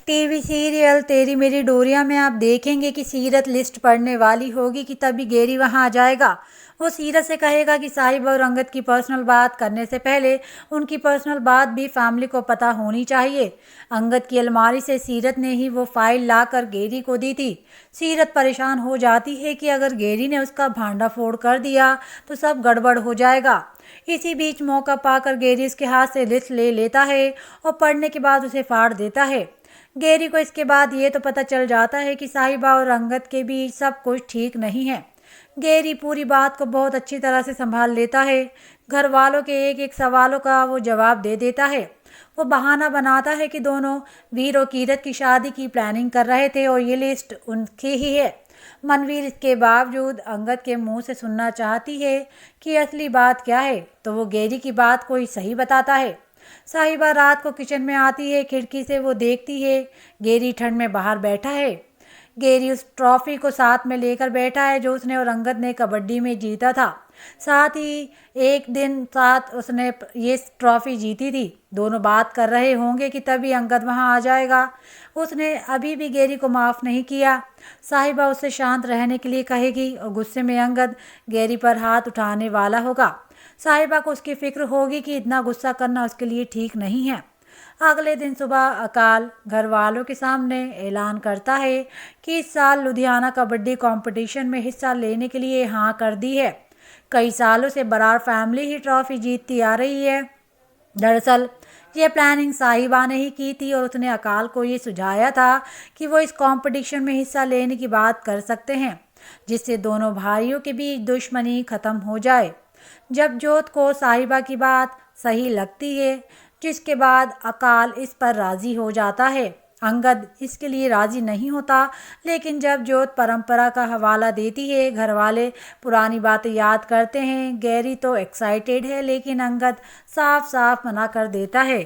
TV serial तेरी मेरी डोरिया में आप देखेंगे कि सीरत लिस्ट पढ़ने वाली होगी कि तभी गैरी वहां आ जाएगा। वो सीरत से कहेगा कि साहिब और अंगद की पर्सनल बात करने से पहले उनकी पर्सनल बात भी फैमिली को पता होनी चाहिए। अंगद की अलमारी से सीरत ने ही वो फाइल लाकर गैरी को दी थी। सीरत परेशान हो जाती है कि अगर गैरी ने उसका भांडा फोड़ कर दिया तो सब गड़बड़ हो जाएगा। इसी बीच मौका पाकर गैरी उसके हाथ से लिस्ट ले लेता है और पढ़ने के बाद उसे फाड़ देता है। गैरी को इसके बाद ये तो पता चल जाता है कि साहिबा और अंगद के बीच सब कुछ ठीक नहीं है। गैरी पूरी बात को बहुत अच्छी तरह से संभाल लेता है। घर वालों के एक एक सवालों का वो जवाब दे देता है। वो बहाना बनाता है कि दोनों वीर और कीरत की शादी की प्लानिंग कर रहे थे और ये लिस्ट उनकी ही है। मनवीर इसके बावजूद अंगद के मुंह से सुनना चाहती है कि असली बात क्या है, तो वो गैरी की बात को ही सही बताता है। साहिबा रात को किचन में आती है। खिड़की से वो देखती है गैरी ठंड में बाहर बैठा है। गैरी उस ट्रॉफी को साथ में लेकर बैठा है जो उसने और अंगद ने कबड्डी में जीता था। साथ ही एक दिन साथ उसने ये ट्रॉफी जीती थी। दोनों बात कर रहे होंगे कि तभी अंगद वहां आ जाएगा। उसने अभी भी गैरी को माफ़ नहीं किया। साहिबा उससे शांत रहने के लिए कहेगी और गुस्से में अंगद गैरी पर हाथ उठाने वाला होगा। साहिबा को उसकी फिक्र होगी कि इतना गुस्सा करना उसके लिए ठीक नहीं है। अगले दिन सुबह अकाल घर वालों के सामने ऐलान करता है कि इस साल लुधियाना कबड्डी कंपटीशन में हिस्सा लेने के लिए हाँ कर दी है। कई सालों से बरार फैमिली ही ट्रॉफी जीतती आ रही है। दरअसल ये प्लानिंग साहिबा ने ही की थी और उसने अकाल को ये सुझाया था कि वो इस कंपटीशन में हिस्सा लेने की बात कर सकते हैं, जिससे दोनों भाइयों के बीच दुश्मनी खत्म हो जाए। जब जोत को साहिबा की बात सही लगती है, जिसके बाद अकाल इस पर राज़ी हो जाता है। अंगद इसके लिए राज़ी नहीं होता, लेकिन जब जोत परंपरा का हवाला देती है, घर वाले पुरानी बातें याद करते हैं। गैरी तो एक्साइटेड है, लेकिन अंगद साफ साफ मना कर देता है।